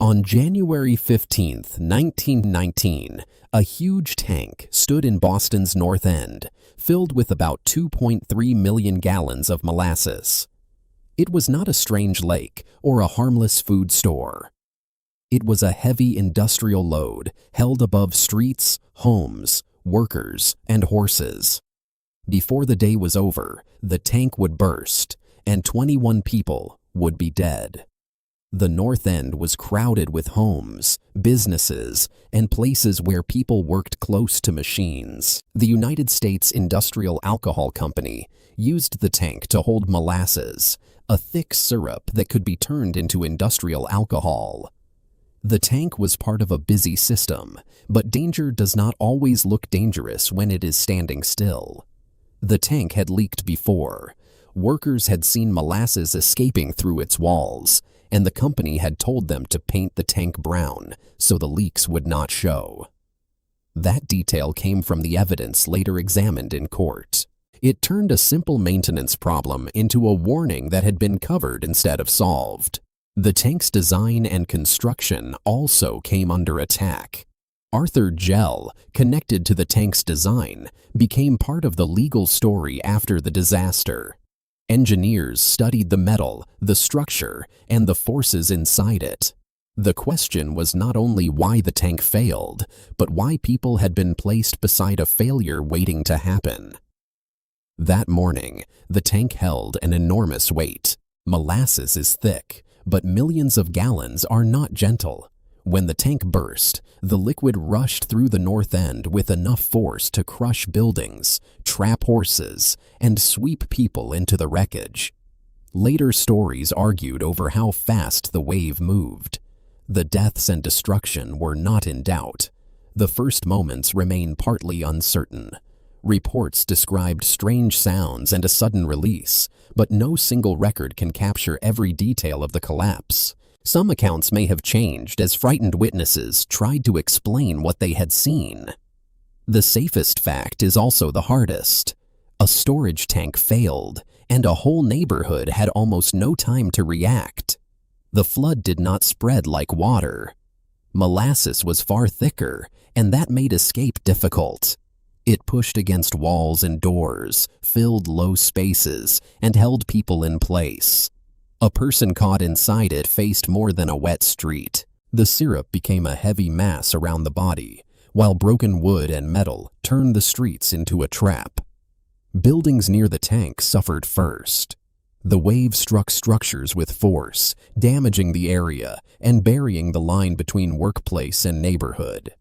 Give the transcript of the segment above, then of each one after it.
On January 15, 1919, a huge tank stood in Boston's North End, filled with about 2.3 million gallons of molasses. It was not a strange lake or a harmless food store. It was a heavy industrial load held above streets, homes, workers, and horses. Before the day was over, the tank would burst, and 21 people would be dead. The North End was crowded with homes, businesses, and places where people worked close to machines. The United States Industrial Alcohol Company used the tank to hold molasses, a thick syrup that could be turned into industrial alcohol. The tank was part of a busy system, but danger does not always look dangerous when it is standing still. The tank had leaked before. Workers had seen molasses escaping through its walls, and the company had told them to paint the tank brown so the leaks would not show. That detail came from the evidence later examined in court. It turned a simple maintenance problem into a warning that had been covered instead of solved. The tank's design and construction also came under attack. Arthur Gell, connected to the tank's design, became part of the legal story after the disaster. Engineers studied the metal, the structure, and the forces inside it. The question was not only why the tank failed, but why people had been placed beside a failure waiting to happen. That morning, the tank held an enormous weight. Molasses is thick, but millions of gallons are not gentle. When the tank burst, the liquid rushed through the North End with enough force to crush buildings, trap horses, and sweep people into the wreckage. Later stories argued over how fast the wave moved. The deaths and destruction were not in doubt. The first moments remain partly uncertain. Reports described strange sounds and a sudden release, but no single record can capture every detail of the collapse. Some accounts may have changed as frightened witnesses tried to explain what they had seen. The safest fact is also the hardest. A storage tank failed, and a whole neighborhood had almost no time to react. The flood did not spread like water. Molasses was far thicker, and that made escape difficult. It pushed against walls and doors, filled low spaces, and held people in place. A person caught inside it faced more than a wet street. The syrup became a heavy mass around the body, while broken wood and metal turned the streets into a trap. Buildings near the tank suffered first. The wave struck structures with force, damaging the area and burying the line between workplace and neighborhood.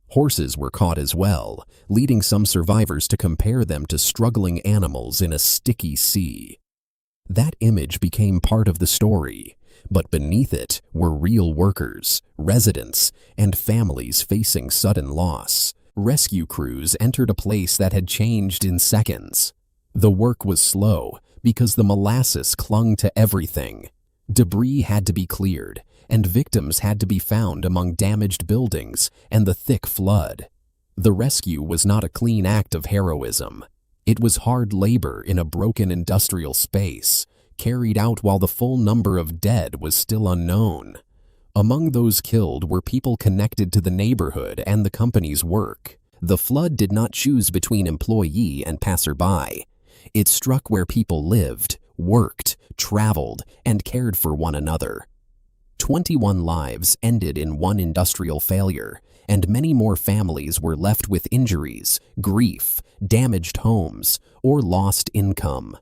Horses were caught as well, leading some survivors to compare them to struggling animals in a sticky sea. That image became part of the story, but beneath it were real workers, residents, and families facing sudden loss. Rescue crews entered a place that had changed in seconds. The work was slow because the molasses clung to everything. Debris had to be cleared, and victims had to be found among damaged buildings and the thick flood. The rescue was not a clean act of heroism. It was hard labor in a broken industrial space, carried out while the full number of dead was still unknown. Among those killed were people connected to the neighborhood and the company's work. The flood did not choose between employee and passerby. It struck where people lived, worked, traveled, and cared for one another. 21 lives ended in one industrial failure, and many more families were left with injuries, grief, damaged homes, or lost income.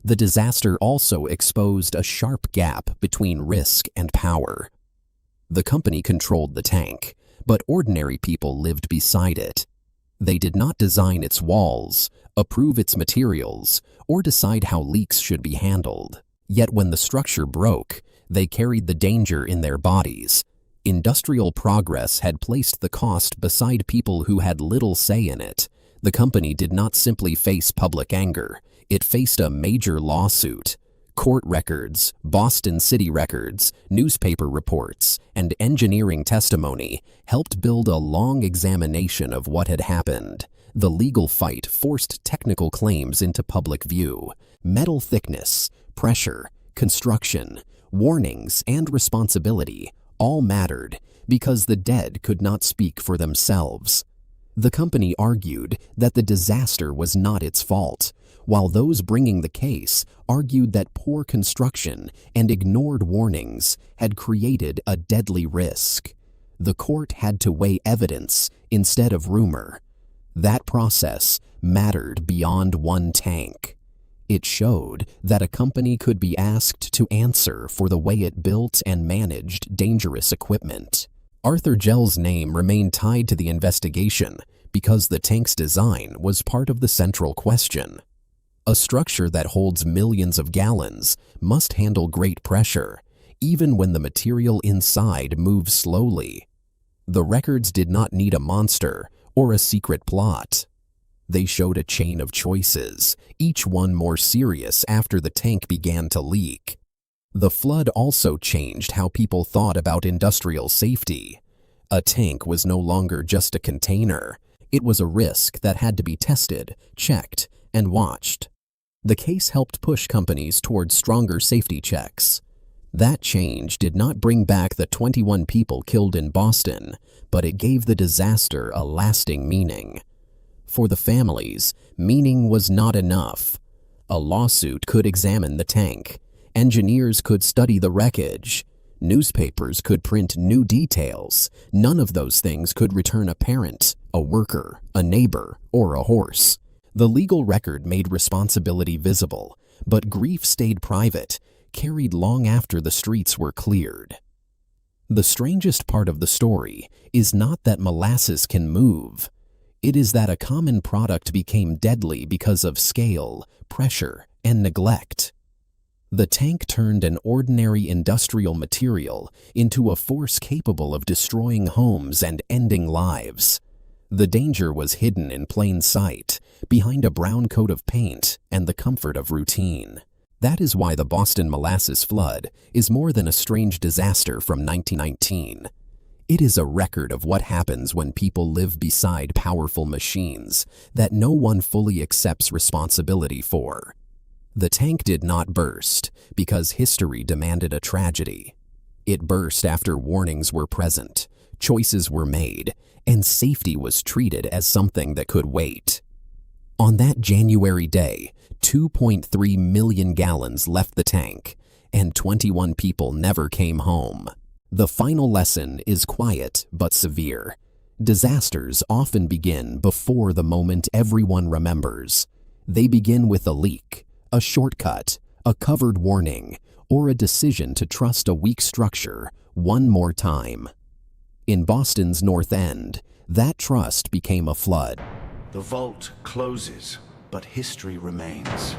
The disaster also exposed a sharp gap between risk and power. The company controlled the tank, but ordinary people lived beside it. They did not design its walls, approve its materials, or decide how leaks should be handled. Yet when the structure broke, they carried the danger in their bodies. Industrial progress had placed the cost beside people who had little say in it. The company did not simply face public anger. It faced a major lawsuit. Court records, Boston City records, newspaper reports, and engineering testimony helped build a long examination of what had happened. The legal fight forced technical claims into public view. Metal thickness, pressure, construction, warnings, and responsibility All mattered because the dead could not speak for themselves. The company argued that the disaster was not its fault, while those bringing the case argued that poor construction and ignored warnings had created a deadly risk. The court had to weigh evidence instead of rumor. That process mattered beyond one tank. It showed that a company could be asked to answer for the way it built and managed dangerous equipment. Arthur Gell's name remained tied to the investigation because the tank's design was part of the central question. A structure that holds millions of gallons must handle great pressure, even when the material inside moves slowly. The records did not need a monster or a secret plot. They showed a chain of choices, each one more serious after the tank began to leak. The flood also changed how people thought about industrial safety. A tank was no longer just a container. It was a risk that had to be tested, checked, and watched. The case helped push companies towards stronger safety checks. That change did not bring back the 21 people killed in Boston, but it gave the disaster a lasting meaning. For the families, meaning was not enough. A lawsuit could examine the tank. Engineers could study the wreckage. Newspapers could print new details. None of those things could return a parent, a worker, a neighbor, or a horse. The legal record made responsibility visible, but grief stayed private, carried long after the streets were cleared. The strangest part of the story is not that molasses can move. It is that a common product became deadly because of scale, pressure, and neglect. The tank turned an ordinary industrial material into a force capable of destroying homes and ending lives. The danger was hidden in plain sight, behind a brown coat of paint and the comfort of routine. That is why the Boston Molasses Flood is more than a strange disaster from 1919. It is a record of what happens when people live beside powerful machines that no one fully accepts responsibility for. The tank did not burst because history demanded a tragedy. It burst after warnings were present, choices were made, and safety was treated as something that could wait. On that January day, 2.3 million gallons left the tank, and 21 people never came home. The final lesson is quiet but severe. Disasters often begin before the moment everyone remembers. They begin with a leak, a shortcut, a covered warning, or a decision to trust a weak structure one more time. In Boston's North End, that trust became a flood. The vault closes, but history remains.